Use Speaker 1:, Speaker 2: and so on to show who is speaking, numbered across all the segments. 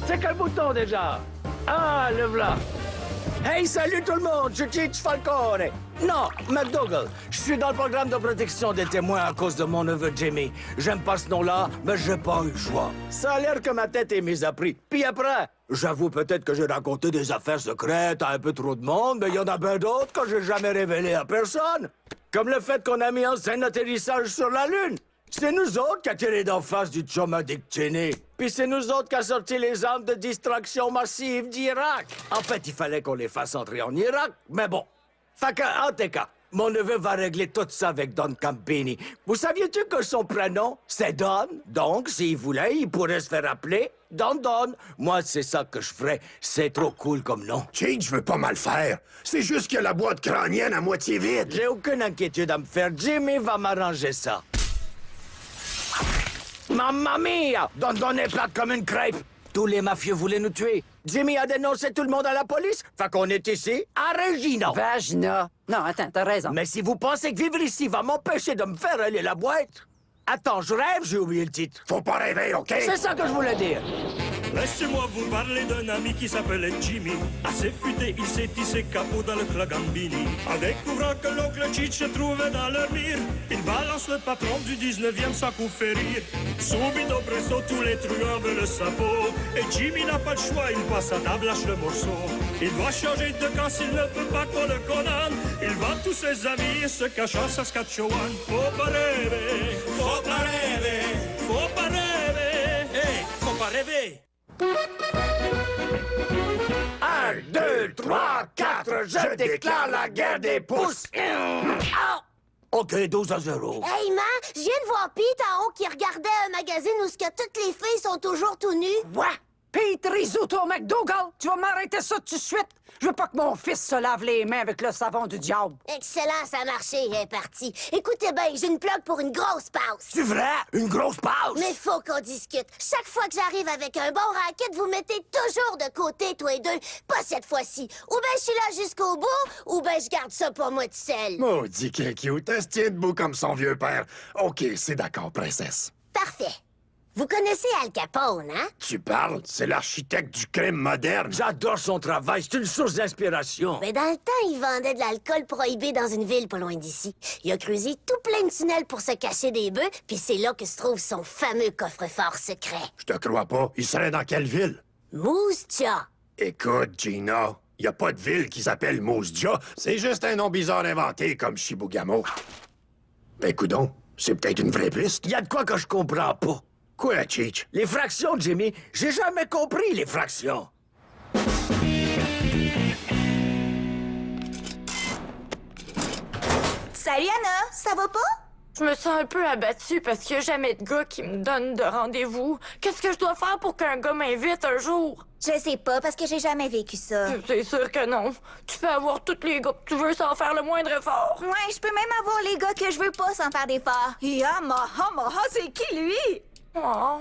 Speaker 1: C'est quel bouton déjà? Ah, le voilà. Hey, salut tout le monde, je suis Cheech Falcone. Non, McDougal, je suis dans le programme de protection des témoins à cause de mon neveu Jimmy. J'aime pas ce nom-là, mais j'ai pas eu le choix. Ça a l'air que ma tête est mise à prix. Puis après, j'avoue peut-être que j'ai raconté des affaires secrètes à un peu trop de monde, mais il y en a bien d'autres que j'ai jamais révélées à personne. Comme le fait qu'on a mis en scène l'atterrissage sur la Lune. C'est nous autres qui a tiré d'en face du chum à Dick Cheney. Puis c'est nous autres qui a sorti les armes de distraction massive d'Irak. En fait, il fallait qu'on les fasse entrer en Irak, mais bon. Fait que, en tout cas, mon neveu va régler tout ça avec Don Campini. Vous saviez-tu que son prénom, c'est Don? Donc, s'il voulait, il pourrait se faire appeler Don Don. Moi, c'est ça que je ferais. C'est trop cool comme nom.
Speaker 2: Cheech veut pas mal faire. C'est juste que la boîte crânienne à moitié vide.
Speaker 1: J'ai aucune inquiétude à me faire. Jimmy va m'arranger ça. Mamma mia! Don Don est plate comme une crêpe. Tous les mafieux voulaient nous tuer. Jimmy a dénoncé tout le monde à la police. Fait qu'on est ici, à Regina.
Speaker 3: Vagina. Non, attends, t'as raison.
Speaker 1: Mais si vous pensez que vivre ici va m'empêcher de me faire aller la boîte... Attends, je rêve, j'ai oublié le titre.
Speaker 2: Faut pas rêver, OK?
Speaker 1: C'est ça que je voulais dire.
Speaker 4: Laissez-moi vous parler d'un ami qui s'appelait Jimmy. Assez futé, il s'est tissé capot dans le Clagambini. En découvrant que l'oncle Cheech se trouvait dans leur mire, il balance le patron du 19e sans coup fait rire. Subito presto, tous les truands veulent le sabot. Et Jimmy n'a pas le choix, il passe à table, lâche le morceau. Il doit changer de camp s'il ne peut pas qu'on le condamne. Il vend tous ses amis et se cache en Saskatchewan. Faut pas rêver, faut pas rêver, faut pas rêver. Hey, faut pas rêver.
Speaker 1: 1, 2, 3, 4, je déclare la guerre des pouces. OK, 12-0.
Speaker 5: Hey, man, je viens de voir Pete en haut qui regardait un magazine où ce que toutes les filles sont toujours tout nues.
Speaker 3: Quoi? Pete Risotto McDougal, tu vas m'arrêter ça tout de suite. Je veux pas que mon fils se lave les mains avec le savon du diable.
Speaker 5: Excellent, ça a marché, il est parti. Écoutez bien, j'ai une plug pour une grosse pause.
Speaker 1: C'est vrai? Une grosse pause?
Speaker 5: Mais faut qu'on discute. Chaque fois que j'arrive avec un bon racket, vous mettez toujours de côté, toi et deux. Pas cette fois-ci. Ou ben je suis là jusqu'au bout, ou ben je garde ça pour moi tout seul.
Speaker 2: Maudit qu'il cute, elle se tient debout comme son vieux père. OK, c'est d'accord, princesse.
Speaker 5: Parfait. Vous connaissez Al Capone, hein?
Speaker 2: Tu parles? C'est l'architecte du crime moderne.
Speaker 1: J'adore son travail, c'est une source d'inspiration.
Speaker 5: Mais dans le temps, il vendait de l'alcool prohibé dans une ville pas loin d'ici. Il a creusé tout plein de tunnels pour se cacher des bœufs, puis c'est là que se trouve son fameux coffre-fort secret.
Speaker 2: Je te crois pas. Il serait dans quelle ville?
Speaker 5: Moose Jaw.
Speaker 2: Écoute, Gina, y a pas de ville qui s'appelle Moose Jaw. C'est juste un nom bizarre inventé comme Chibougamau. Ben, coudonc, c'est peut-être une vraie piste.
Speaker 1: Il y a de quoi que je comprends pas.
Speaker 2: Quoi, Cheech?
Speaker 1: Les fractions, Jimmy, j'ai jamais compris les fractions.
Speaker 6: Salut Anna, ça va pas?
Speaker 7: Je me sens un peu abattue parce qu'il n'y a jamais de gars qui me donne de rendez-vous. Qu'est-ce que je dois faire pour qu'un gars m'invite un jour?
Speaker 6: Je sais pas, parce que j'ai jamais vécu ça.
Speaker 7: C'est sûr que non. Tu peux avoir tous les gars que tu veux sans faire le moindre effort.
Speaker 6: Ouais, je peux même avoir les gars que je veux pas sans faire d'efforts. Yamaha, c'est qui lui?
Speaker 7: Oh,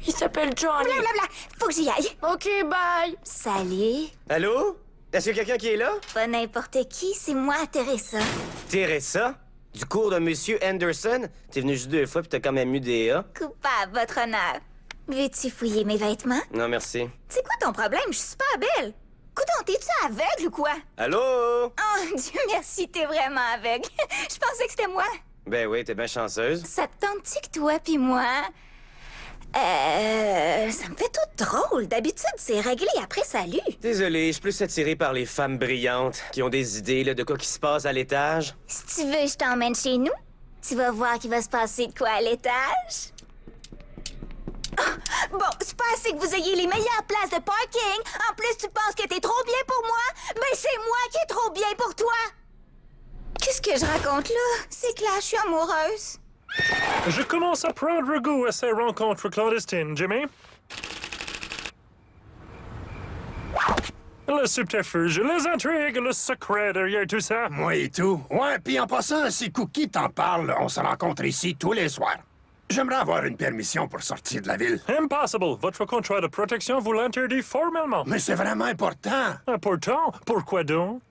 Speaker 7: il s'appelle Johnny.
Speaker 6: Blablabla, faut que j'y aille.
Speaker 7: OK, bye.
Speaker 6: Salut.
Speaker 8: Allô? Est-ce qu'il y a quelqu'un qui est là?
Speaker 6: Pas n'importe qui, c'est moi, Teresa.
Speaker 8: Teresa? Du cours de Monsieur Anderson? T'es venu juste 2 fois puis t'as quand même eu des A?
Speaker 6: Coupable, votre honneur. Veux-tu fouiller mes vêtements?
Speaker 8: Non, merci.
Speaker 6: C'est quoi ton problème? Je suis super belle. Coudon, t'es-tu aveugle ou quoi?
Speaker 8: Allô?
Speaker 6: Oh, Dieu merci, t'es vraiment aveugle. Je pensais que c'était moi.
Speaker 8: Ben oui, t'es bien chanceuse.
Speaker 6: Ça te tente-tu que toi puis moi... ça me fait tout drôle. D'habitude, c'est réglé après salut.
Speaker 8: Désolé, je suis plus attiré par les femmes brillantes qui ont des idées là, de quoi qui se passe à l'étage.
Speaker 6: Si tu veux, je t'emmène chez nous. Tu vas voir qu'il va se passer de quoi à l'étage. Ah, bon, c'est pas assez que vous ayez les meilleures places de parking. En plus, tu penses que t'es trop bien pour moi. Mais c'est moi qui est trop bien pour toi. Qu'est-ce que je raconte là? C'est que là, je suis amoureuse.
Speaker 9: Je commence à prendre goût à ces rencontres clandestines, Jimmy. Le subterfuge, les intrigues, le secret derrière tout ça.
Speaker 2: Moi et tout. Ouais, puis en passant, si Cookie t'en parle, on se rencontre ici tous les soirs. J'aimerais avoir une permission pour sortir de la ville.
Speaker 9: Impossible. Votre contrat de protection vous l'interdit formellement.
Speaker 2: Mais c'est vraiment important.
Speaker 9: Pourtant, pourquoi donc?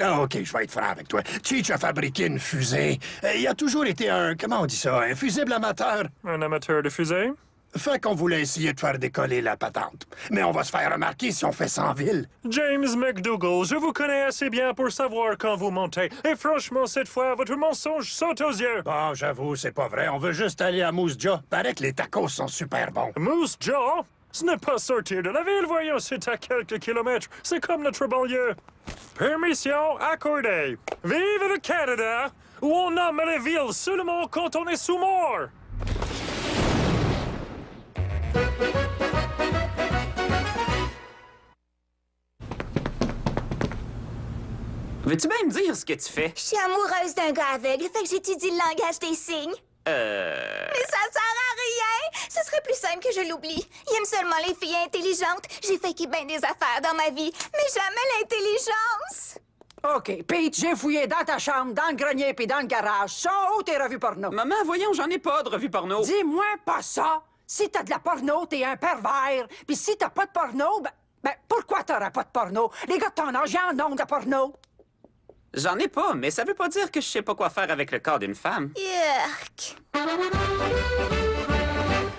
Speaker 2: Ah, OK, je vais être franc avec toi. Cheech a fabriqué une fusée. Il a toujours été un... Comment on dit ça? Un fusible amateur.
Speaker 9: Un amateur de fusée?
Speaker 2: Fait qu'on voulait essayer de faire décoller la patente. Mais on va se faire remarquer si on fait ça en ville.
Speaker 9: James McDougall, je vous connais assez bien pour savoir quand vous montez. Et franchement, cette fois, votre mensonge saute aux yeux.
Speaker 2: Bon, j'avoue, c'est pas vrai. On veut juste aller à Moose Jaw. Paraît que les tacos sont super bons.
Speaker 9: Moose Jaw? Ce n'est pas sortir de la ville, voyons, c'est à quelques kilomètres. C'est comme notre banlieue. Permission accordée. Vive le Canada, où on nomme les villes seulement quand on est sous mort.
Speaker 10: Veux-tu bien me dire ce que tu fais?
Speaker 6: Je suis amoureuse d'un gars aveugle, fait que j'étudie le langage des signes. Mais ça sert à rien! Ce serait plus simple que je l'oublie. Il aime seulement les filles intelligentes. J'ai fait qu'il y ait bien des affaires dans ma vie, mais jamais l'intelligence.
Speaker 3: OK, Pete, j'ai fouillé dans ta chambre, dans le grenier puis dans le garage. Ça, où tes revues porno?
Speaker 10: Maman, voyons, j'en ai pas de revue porno.
Speaker 3: Dis-moi pas ça! Si t'as de la porno, t'es un pervers. Puis si t'as pas de porno, ben pourquoi t'aurais pas de porno? Les gars de ton âge, ils en ont de porno.
Speaker 10: J'en ai pas, mais ça veut pas dire que je sais pas quoi faire avec le corps d'une femme.
Speaker 6: Yuck!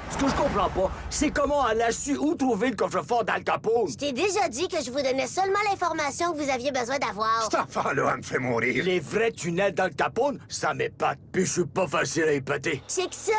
Speaker 1: Ce que je comprends pas, c'est comment elle a su où trouver le coffre-fort d'Al Capone.
Speaker 5: Je t'ai déjà dit que je vous donnais seulement l'information que vous aviez besoin d'avoir.
Speaker 2: Cet enfant-là, elle me fait mourir.
Speaker 1: Les vrais tunnels d'Al Capone, ça m'épate, puis je suis pas facile à épater.
Speaker 5: C'est que ça,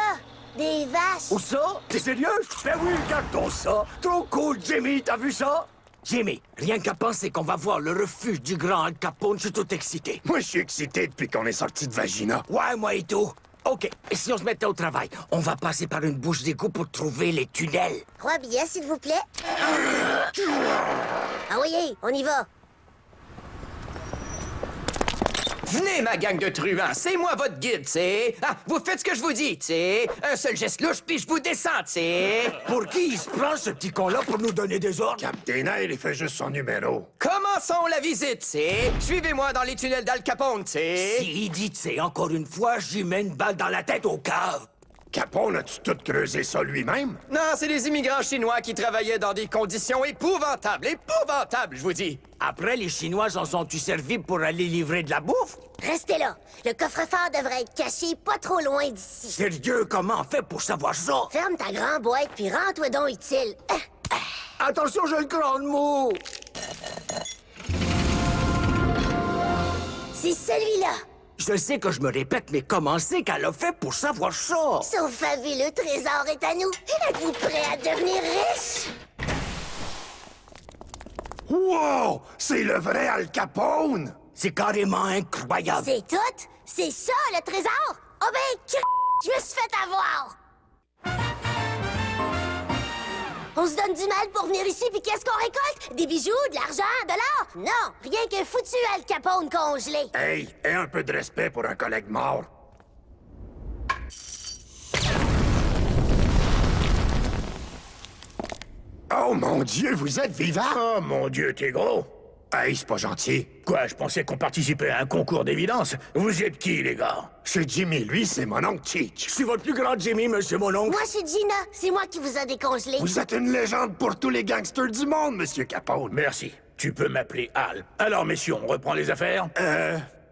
Speaker 5: des vaches.
Speaker 1: Où ça? T'es sérieux? Ben oui, regarde-toi ça! Trop cool, Jimmy, t'as vu ça? Jimmy, rien qu'à penser qu'on va voir le refuge du grand Al Capone, je suis tout excité.
Speaker 2: Moi, je suis excité depuis qu'on est sorti de Vagina.
Speaker 1: Ouais, moi et tout. OK, et si on se mettait au travail? On va passer par une bouche d'égout pour trouver les tunnels.
Speaker 5: 3 billets, s'il vous plaît. Ah oui, on y va.
Speaker 11: Venez, ma gang de truands, c'est moi votre guide, t'sais. Ah, vous faites ce que je vous dis, t'sais. Un seul geste louche, puis je vous descends, t'sais.
Speaker 1: Pour qui il se prend, ce petit con-là, pour nous donner des ordres?
Speaker 2: Captain Air, il fait juste son numéro.
Speaker 11: Commençons la visite, t'sais. Suivez-moi dans les tunnels d'Al Capone, t'sais.
Speaker 1: Si il dit, c'est encore une fois, j'y mets une balle dans la tête au cave.
Speaker 2: Capone, as-tu tout creusé ça lui-même?
Speaker 11: Non, c'est des immigrants chinois qui travaillaient dans des conditions épouvantables, épouvantables, je vous dis.
Speaker 1: Après, les Chinois en sont-tu servis pour aller livrer de la bouffe?
Speaker 5: Restez là. Le coffre-fort devrait être caché pas trop loin d'ici.
Speaker 1: Sérieux, comment on fait pour savoir ça?
Speaker 5: Ferme ta grande boîte puis rends-toi donc utile.
Speaker 1: Attention, j'ai le crâne mou!
Speaker 5: C'est celui-là.
Speaker 1: Je sais que je me répète, mais comment c'est qu'elle a fait pour savoir ça?
Speaker 5: Son fabuleux trésor est à nous. Êtes-vous prêt à devenir riche?
Speaker 2: Wow! C'est le vrai Al Capone!
Speaker 1: C'est carrément incroyable.
Speaker 5: C'est tout? C'est ça, le trésor? Oh ben, je me suis fait avoir! On se donne du mal pour venir ici, puis qu'est-ce qu'on récolte? Des bijoux, de l'argent, de l'or? Non, rien que foutu Al Capone congelé.
Speaker 2: Hey, aie un peu de respect pour un collègue mort. Oh mon Dieu, vous êtes vivant?
Speaker 12: Oh mon Dieu, t'es gros.
Speaker 2: Hey, c'est pas gentil.
Speaker 12: Quoi, je pensais qu'on participait à un concours d'évidence. Vous êtes qui, les gars?
Speaker 2: C'est Jimmy, lui, c'est mon oncle Cheech.
Speaker 1: Je suis votre plus grand Jimmy, monsieur mon oncle.
Speaker 5: Moi, je suis Gina. C'est moi qui vous a décongelé.
Speaker 2: Vous êtes une légende pour tous les gangsters du monde, monsieur Capone.
Speaker 12: Merci. Tu peux m'appeler Al. Alors, messieurs, on reprend les affaires?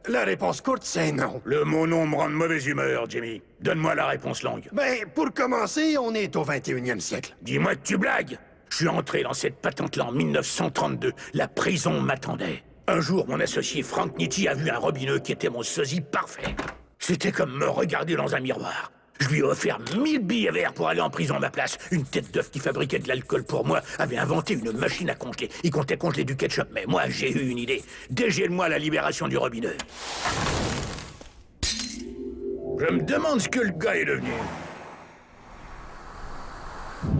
Speaker 2: La réponse courte, c'est non.
Speaker 12: Le mot non me rend de mauvaise humeur, Jimmy. Donne-moi la réponse longue.
Speaker 2: Ben, pour commencer, on est au 21e siècle.
Speaker 12: Dis-moi que tu blagues. Je suis entré dans cette patente-là en 1932. La prison m'attendait. Un jour, mon associé Frank Nitti a vu un robineux qui était mon sosie parfait. C'était comme me regarder dans un miroir. Je lui ai offert 1000 billets verts pour aller en prison à ma place. Une tête d'œuf qui fabriquait de l'alcool pour moi avait inventé une machine à congeler. Il comptait congeler du ketchup, mais moi, j'ai eu une idée. Dégèle-moi la libération du robineux. Je me demande ce que le gars est devenu.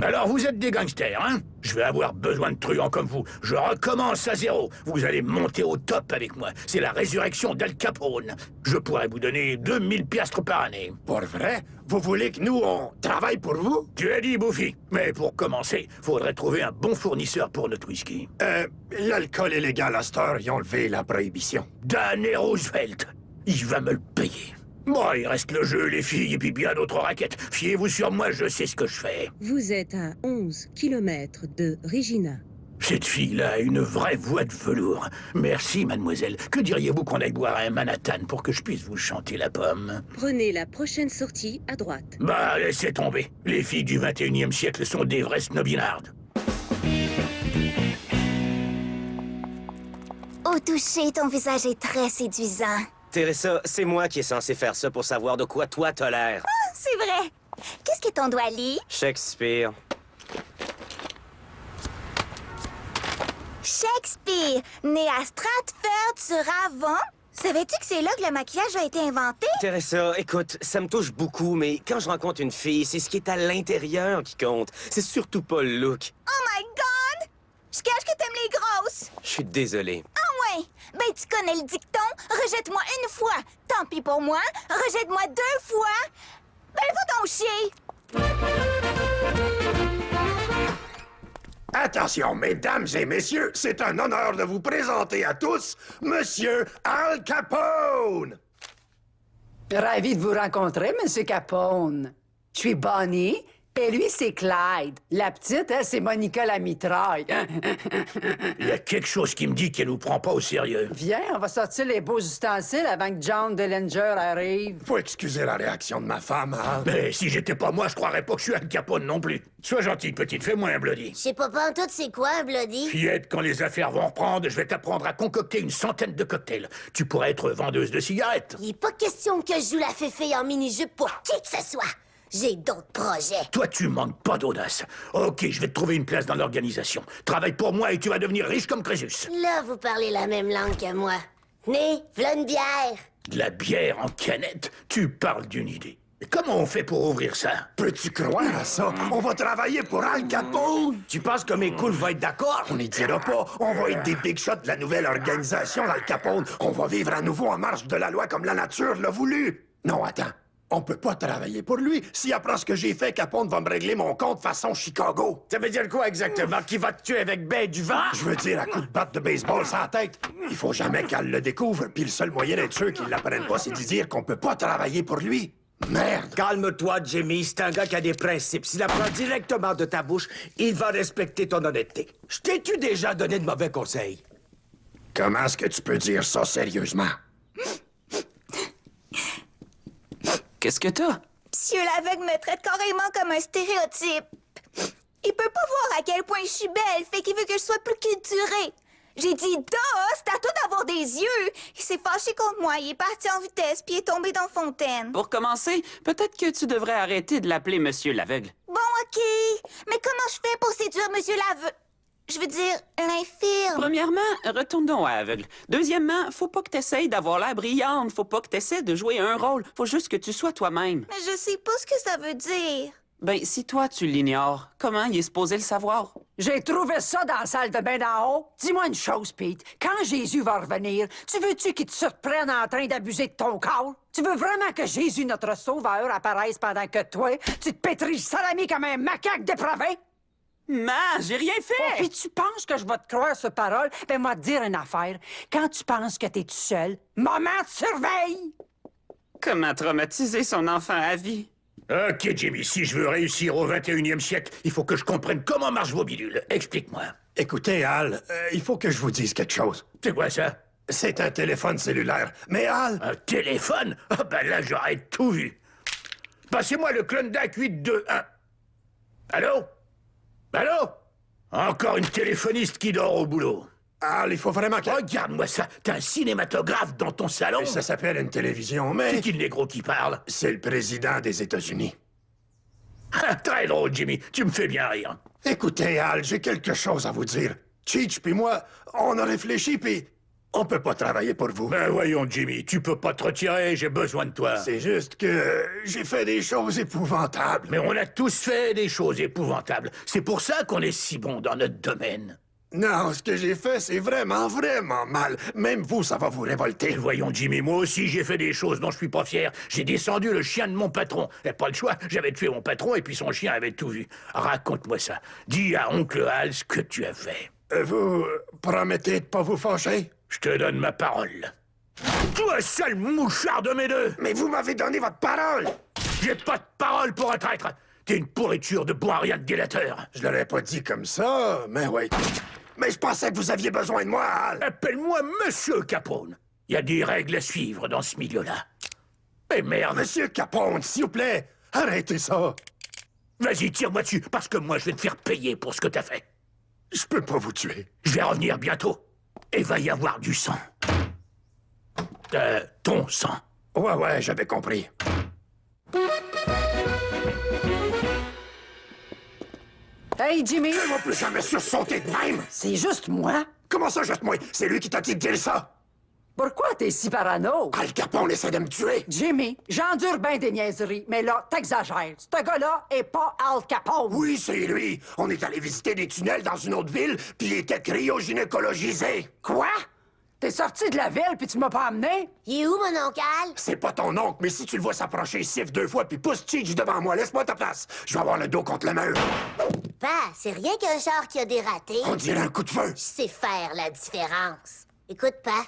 Speaker 12: Alors, vous êtes des gangsters, hein? Je vais avoir besoin de truands comme vous. Je recommence à zéro. Vous allez monter au top avec moi. C'est la résurrection d'Al Capone. Je pourrais vous donner 2000 piastres par année.
Speaker 2: Pour vrai? Vous voulez que nous, on travaille pour vous?
Speaker 12: Tu as dit, Bouffi. Mais pour commencer, faudrait trouver un bon fournisseur pour notre whisky.
Speaker 2: L'alcool est légal à cette heure. Ils ont levé la prohibition.
Speaker 12: Danny Roosevelt. Il va me le payer. Bon, il reste le jeu, les filles, et puis bien d'autres raquettes. Fiez-vous sur moi, je sais ce que je fais.
Speaker 13: Vous êtes à 11 km de Regina.
Speaker 12: Cette fille-là a une vraie voix de velours. Merci, mademoiselle. Que diriez-vous qu'on aille boire un Manhattan pour que je puisse vous chanter la pomme?
Speaker 13: Prenez la prochaine sortie à droite.
Speaker 12: Bah, laissez tomber. Les filles du 21e siècle sont des vraies snobinardes.
Speaker 6: Au toucher, ton visage est très séduisant.
Speaker 8: Teresa, c'est moi qui est censé faire ça pour savoir de quoi toi t'as l'air.
Speaker 6: Ah, c'est vrai. Qu'est-ce que ton doigt lit?
Speaker 8: Shakespeare.
Speaker 6: Shakespeare, né à Stratford sur Avon. Savais-tu que c'est là que le maquillage a été inventé?
Speaker 8: Teresa, écoute, ça me touche beaucoup, mais quand je rencontre une fille, c'est ce qui est à l'intérieur qui compte. C'est surtout pas le look.
Speaker 6: Oh my God! Je cache que t'aimes les grosses.
Speaker 8: Je suis désolé.
Speaker 6: Ah ouais? Ben, tu connais le dicton. Rejette-moi une fois. Tant pis pour moi. Rejette-moi 2 fois. Ben, va donc chier.
Speaker 2: Attention, mesdames et messieurs, c'est un honneur de vous présenter à tous Monsieur Al Capone!
Speaker 3: Ravi de vous rencontrer, Monsieur Capone. Je suis Bonnie, et lui, c'est Clyde. La petite, elle, c'est Monica la mitraille.
Speaker 12: Il y a quelque chose qui me dit qu'elle nous prend pas au sérieux.
Speaker 3: Viens, on va sortir les beaux ustensiles avant que John Dillinger arrive.
Speaker 2: Faut excuser la réaction de ma femme, Al.
Speaker 12: Mais si j'étais pas moi, je croirais pas que je suis Al Capone non plus. Sois gentille, petite, fais-moi un bloody.
Speaker 5: Je sais pas tout c'est quoi un bloody?
Speaker 12: Fillette, quand les affaires vont reprendre, je vais t'apprendre à concocter une centaine de cocktails. Tu pourrais être vendeuse de cigarettes.
Speaker 5: Il est pas question que je joue la féfé en mini-jupe pour qui que ce soit. J'ai d'autres projets.
Speaker 12: Toi, tu manques pas d'audace. Ok, je vais te trouver une place dans l'organisation. Travaille pour moi et tu vas devenir riche comme Crésus.
Speaker 5: Là, vous parlez la même langue que moi. Né, v'là une bière.
Speaker 12: De la bière en canette? Tu parles d'une idée. Mais comment on fait pour ouvrir ça?
Speaker 2: Peux-tu croire à ça? On va travailler pour Al Capone!
Speaker 1: Tu penses que mes cools vont être d'accord?
Speaker 2: On n'y dira pas. On va être des big shots de la nouvelle organisation d'Al Capone. On va vivre à nouveau en marge de la loi comme la nature l'a voulu. Non, attends. On peut pas travailler pour lui. S'il apprend ce que j'ai fait, Capone va me régler mon compte façon Chicago.
Speaker 1: Ça veut dire quoi exactement? Qui va te tuer avec ben du vent?
Speaker 2: Je veux dire à coup de batte de baseball sur la tête. Il faut jamais qu'elle le découvre, puis le seul moyen d'être sûr qu'il l'apprenne pas, c'est de dire qu'on peut pas travailler pour lui. Merde!
Speaker 1: Calme-toi, Jimmy. C'est un gars qui a des principes. S'il apprend directement de ta bouche, il va respecter ton honnêteté. Je t'ai-tu déjà donné de mauvais conseils?
Speaker 2: Comment est-ce que tu peux dire ça sérieusement?
Speaker 10: Qu'est-ce que t'as?
Speaker 6: Monsieur l'aveugle me traite carrément comme un stéréotype. Il peut pas voir à quel point je suis belle, fait qu'il veut que je sois plus culturée. J'ai dit « Duh, c'est à toi d'avoir des yeux! » Il s'est fâché contre moi, il est parti en vitesse, puis il est tombé dans la fontaine.
Speaker 10: Pour commencer, peut-être que tu devrais arrêter de l'appeler Monsieur l'aveugle.
Speaker 6: Bon, OK. Mais comment je fais pour séduire Monsieur l'aveugle? Je veux dire, l'infirme.
Speaker 10: Premièrement, retourne donc à aveugle. Deuxièmement, faut pas que t'essayes d'avoir l'air brillante. Faut pas que t'essaies de jouer un rôle. Faut juste que tu sois toi-même.
Speaker 6: Mais je sais pas ce que ça veut dire.
Speaker 10: Ben, si toi, tu l'ignores, comment il est supposé le savoir?
Speaker 3: J'ai trouvé ça dans la salle de bain d'en haut. Dis-moi une chose, Pete. Quand Jésus va revenir, tu veux-tu qu'il te surprenne en train d'abuser de ton corps? Tu veux vraiment que Jésus, notre sauveur, apparaisse pendant que toi, tu te pétris salami comme un macaque dépravé?
Speaker 10: J'ai rien fait!
Speaker 3: Oh, puis tu penses que je vais te croire sur parole? Ben, moi te dire une affaire. Quand tu penses que t'es tout seul, maman te surveille!
Speaker 10: Comment traumatiser son enfant à vie?
Speaker 12: Ok, Jimmy, si je veux réussir au 21e siècle, il faut que je comprenne comment marchent vos bidules. Explique-moi.
Speaker 2: Écoutez, Al, il faut que je vous dise quelque chose.
Speaker 12: C'est quoi ça?
Speaker 2: C'est un téléphone cellulaire. Mais Al...
Speaker 12: Un téléphone? Ah ben là, j'aurais tout vu. Passez-moi le Klondike 821. Allô? Allô? Encore une téléphoniste qui dort au boulot.
Speaker 2: Al, il faut vraiment que...
Speaker 12: Regarde-moi ça. T'as un cinématographe dans ton salon?
Speaker 2: Ça s'appelle une télévision, mais...
Speaker 12: C'est qui le négro qui parle?
Speaker 2: C'est le président des États-Unis.
Speaker 12: Très drôle, Jimmy. Tu me fais bien rire.
Speaker 2: Écoutez, Al, j'ai quelque chose à vous dire. Cheech puis moi, on a réfléchi, puis on peut pas travailler pour vous.
Speaker 12: Ben voyons, Jimmy, tu peux pas te retirer, j'ai besoin de toi.
Speaker 2: C'est juste que j'ai fait des choses épouvantables.
Speaker 12: Mais on a tous fait des choses épouvantables. C'est pour ça qu'on est si bon dans notre domaine.
Speaker 2: Non, ce que j'ai fait, c'est vraiment, vraiment mal. Même vous, ça va vous révolter.
Speaker 12: Voyons, Jimmy, moi aussi, j'ai fait des choses dont je suis pas fier. J'ai descendu le chien de mon patron. Et pas le choix, j'avais tué mon patron et puis son chien avait tout vu. Raconte-moi ça. Dis à oncle Al ce que tu as fait.
Speaker 2: Vous promettez de pas vous fâcher?
Speaker 12: Je te donne ma parole. Toi, seul mouchard de mes deux!
Speaker 2: Mais vous m'avez donné votre parole!
Speaker 12: J'ai pas de parole pour un traître! T'es une pourriture de bon à rien de délateur!
Speaker 2: Je l'aurais pas dit comme ça, mais oui. Mais je pensais que vous aviez besoin de moi, Al.
Speaker 12: Appelle-moi Monsieur Capone. Il y a des règles à suivre dans ce milieu-là. Eh merde!
Speaker 2: Monsieur Capone, s'il vous plaît, arrêtez ça.
Speaker 12: Vas-y, tire-moi dessus, parce que moi, je vais te faire payer pour ce que t'as fait.
Speaker 2: Je peux pas vous tuer.
Speaker 12: Je vais revenir bientôt. Et va y avoir du sang. Ton sang.
Speaker 2: Ouais, j'avais compris.
Speaker 3: Hey, Jimmy!
Speaker 2: Je ne vais plus jamais sursauter de même!
Speaker 3: C'est juste moi?
Speaker 2: Comment ça, juste moi? C'est lui qui t'a dit de dire ça!
Speaker 3: Pourquoi t'es si parano?
Speaker 2: Al Capone essaie de me tuer!
Speaker 3: Jimmy, j'endure bien des niaiseries, mais là, t'exagères. Ce gars-là est pas Al Capone.
Speaker 2: Oui, c'est lui! On est allé visiter des tunnels dans une autre ville, puis il était cryogynécologisé!
Speaker 3: Quoi? T'es sorti de la ville puis tu m'as pas amené?
Speaker 5: Il est où, mon oncle Al?
Speaker 2: C'est pas ton oncle, mais si tu le vois s'approcher, siffle 2 fois, puis pousse Cheech devant moi, laisse-moi ta place! Je vais avoir le dos contre le mur!
Speaker 5: Pa, c'est rien qu'un char qui a dératé.
Speaker 2: On dirait un coup de feu!
Speaker 5: Je sais faire la différence. Écoute, Pa,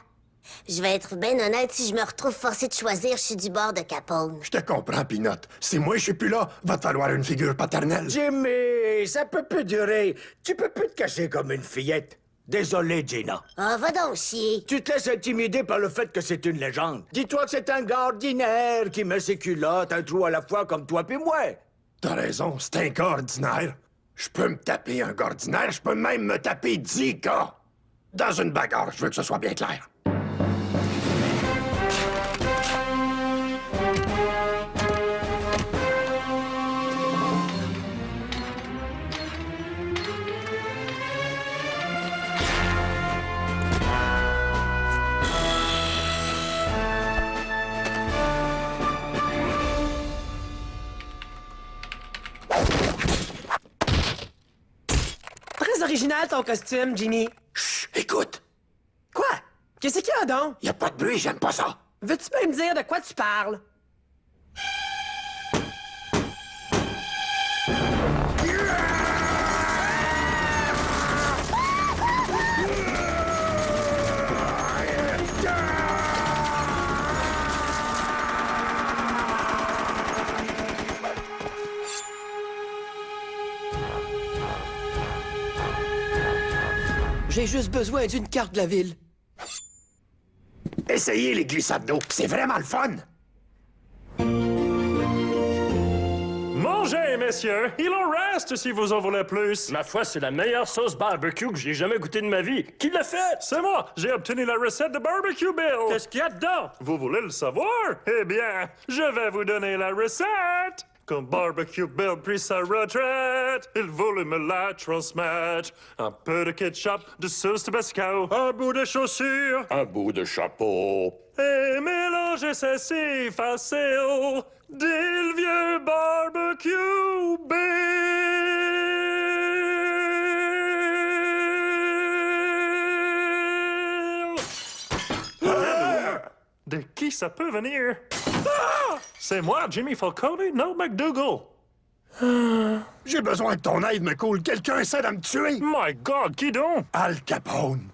Speaker 5: je vais être bien honnête, si je me retrouve forcé de choisir, je suis du bord de Capone.
Speaker 2: Je te comprends, Pinot. Si moi je suis plus là, va te falloir une figure paternelle.
Speaker 1: Jimmy, ça peut plus durer. Tu peux plus te cacher comme une fillette. Désolé, Gina.
Speaker 5: Ah, va donc chier.
Speaker 1: Tu te laisses intimider par le fait que c'est une légende. Dis-toi que c'est un gars ordinaire qui met ses culottes un trou à la fois comme toi puis moi.
Speaker 2: T'as raison, c'est un gars ordinaire. Je peux me taper un gars ordinaire, je peux même me taper 10 gars. Dans une bagarre, je veux que ce soit bien clair.
Speaker 8: Très original ton costume, Jimmy.
Speaker 2: Chut, écoute.
Speaker 8: Quoi? Qu'est-ce qu'il y a donc?
Speaker 2: Y a pas de bruit, j'aime pas ça.
Speaker 8: Veux-tu pas me dire de quoi tu parles? J'ai juste besoin d'une carte de la ville.
Speaker 2: Essayez les glissades d'eau, c'est vraiment le fun.
Speaker 9: Mangez, messieurs! Il en reste si vous en voulez plus!
Speaker 4: Ma foi, c'est la meilleure sauce barbecue que j'ai jamais goûtée de ma vie. Qui l'a fait?
Speaker 9: C'est moi! J'ai obtenu la recette de Barbecue Bill!
Speaker 4: Qu'est-ce qu'il y a dedans?
Speaker 9: Vous voulez le savoir? Eh bien, je vais vous donner la recette! Quand Barbecue Bill prit sa retraite, il voulut me la transmettre. Un peu de ketchup, de sauce Tabasco, un bout de chaussure,
Speaker 12: Un bout de chapeau.
Speaker 9: et mélanger, c'est si facile. Dit le vieux Barbecue Bill! De qui ça peut venir? Ah! C'est moi, Jimmy Falcone, non McDougal.
Speaker 2: J'ai besoin de ton aide, McCool. Quelqu'un essaie de me tuer.
Speaker 9: My God, qui donc?
Speaker 2: Al Capone.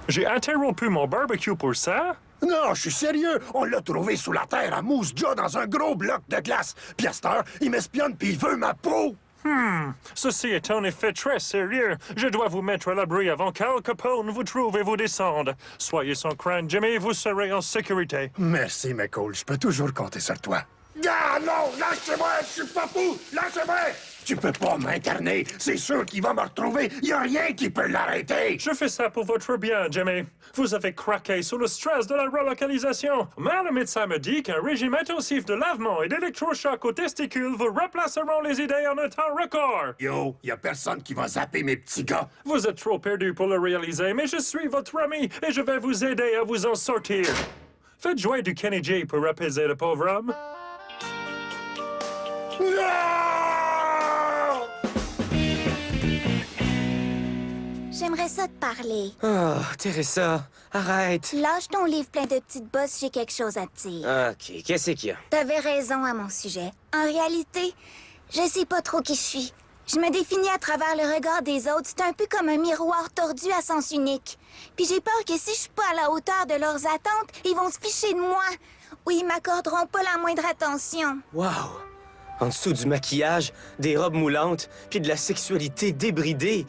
Speaker 9: J'ai interrompu mon barbecue pour ça?
Speaker 2: Non, je suis sérieux. On l'a trouvé sous la terre à Moose Jaw dans un gros bloc de glace. Puis à cette heure, il m'espionne puis il veut ma peau.
Speaker 9: Ceci est en effet très sérieux. Je dois vous mettre à l'abri avant qu'Al Capone vous trouve et vous descende. Soyez sans crainte, Jimmy, vous serez en sécurité.
Speaker 2: Merci, McCool. Je peux toujours compter sur toi. Ah non! Lâchez-moi! Je suis pas fou! Lâchez-moi! Tu peux pas m'interner. C'est sûr qu'il va me retrouver. Y a rien qui peut l'arrêter.
Speaker 9: Je fais ça pour votre bien, Jimmy. Vous avez craqué sous le stress de la relocalisation. Mais le médecin me dit qu'un régime intensif de lavement et d'électrochoc aux testicules vous replaceront les idées en un temps record.
Speaker 2: Yo, y a personne qui va zapper mes petits gars.
Speaker 9: Vous êtes trop perdu pour le réaliser, mais je suis votre ami et je vais vous aider à vous en sortir. Faites jouer du Kenny G pour apaiser le pauvre homme.
Speaker 6: J'aimerais ça te parler.
Speaker 8: Oh, Teresa, arrête.
Speaker 6: Lâche ton livre plein de petites bosses, j'ai quelque chose à te dire.
Speaker 8: OK, qu'est-ce qu'il y a?
Speaker 6: T'avais raison à mon sujet. En réalité, je sais pas trop qui je suis. Je me définis à travers le regard des autres. C'est un peu comme un miroir tordu à sens unique. Puis j'ai peur que si je suis pas à la hauteur de leurs attentes, ils vont se ficher de moi. Ou ils m'accorderont pas la moindre attention.
Speaker 8: Wow! En dessous du maquillage, des robes moulantes, puis de la sexualité débridée.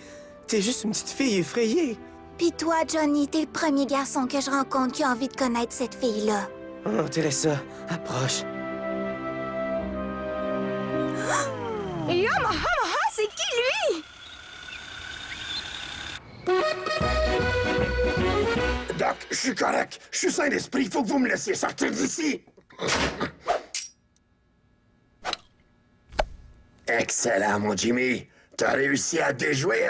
Speaker 8: T'es juste une petite fille effrayée.
Speaker 6: Puis toi, Johnny, t'es le premier garçon que je rencontre qui a envie de connaître cette fille-là.
Speaker 8: Oh, Teresa, approche.
Speaker 6: Yamaha, c'est qui, lui?
Speaker 2: Doc, je suis correct. Je suis sain d'esprit. Il faut que vous me laissiez sortir d'ici. Excellent, mon Jimmy. T'as réussi à déjouer...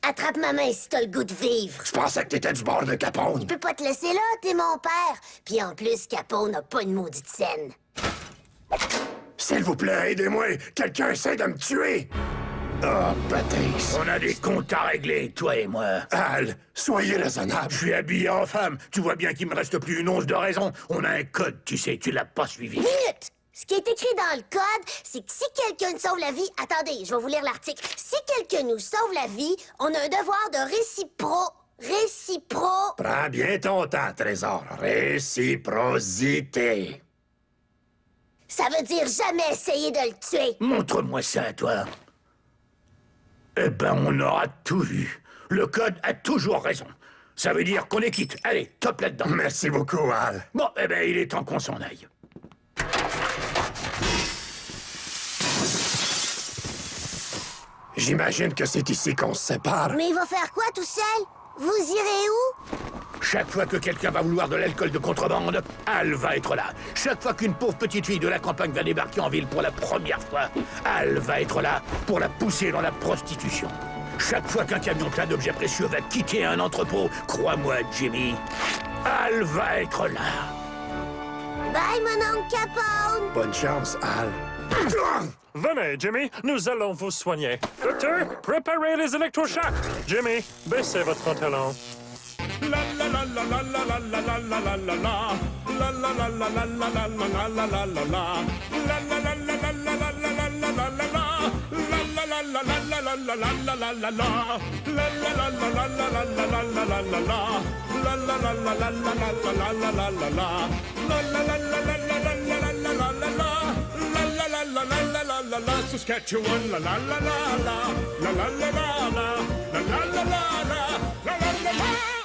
Speaker 5: Attrape ma main si t'as le goût de vivre.
Speaker 2: Je pensais que t'étais du bord de Capone.
Speaker 5: Je peux pas te laisser là, t'es mon père. Puis en plus, Capone n'a pas une maudite scène.
Speaker 2: S'il vous plaît, aidez-moi. Quelqu'un essaie de me tuer. Oh, Patrice.
Speaker 12: On a des comptes à régler, toi et moi.
Speaker 2: Al, soyez raisonnable.
Speaker 12: Je suis habillé en femme. Tu vois bien qu'il me reste plus une once de raison. On a un code, tu sais, tu l'as pas suivi.
Speaker 5: Minute! Ce qui est écrit dans le code, c'est que si quelqu'un nous sauve la vie... Attendez, je vais vous lire l'article. Si quelqu'un nous sauve la vie, on a un devoir de récipro...
Speaker 2: Prends bien ton temps, Trésor. Réciprocité.
Speaker 5: Ça veut dire jamais essayer de le tuer.
Speaker 12: Montre-moi ça, toi. Eh ben, on aura tout vu. Le code a toujours raison. Ça veut dire qu'on est quitte. Allez, top là-dedans.
Speaker 2: Merci beaucoup, Al.
Speaker 12: Bon, eh ben, il est temps qu'on s'en aille.
Speaker 2: J'imagine que c'est ici qu'on se sépare.
Speaker 5: Mais il va faire quoi tout seul? Vous irez où?
Speaker 12: Chaque fois que quelqu'un va vouloir de l'alcool de contrebande, Al va être là. Chaque fois qu'une pauvre petite fille de la campagne va débarquer en ville pour la première fois, Al va être là pour la pousser dans la prostitution. Chaque fois qu'un camion plein d'objets précieux va quitter un entrepôt, crois-moi, Jimmy, Al va être là.
Speaker 5: Bye, mon oncle Capone!
Speaker 2: Bonne chance, Al.
Speaker 9: Venez, Jimmy, nous allons vous soigner. Docteur, préparez les électrochocs. Jimmy, baissez votre pantalon.
Speaker 4: La la la la la la la la la la la la la. La la la la la la la la la la la la la. La la la la la la la la la la la la la. La la la la la la la la la la la la la. La la la la la la la la la la la la la. La la la la la la la la la la la la la. La la la la la la la la la la la la la. La la la la la la la la Saskatchewan. La la la la la. La la la la la. La la la la la. La la la la.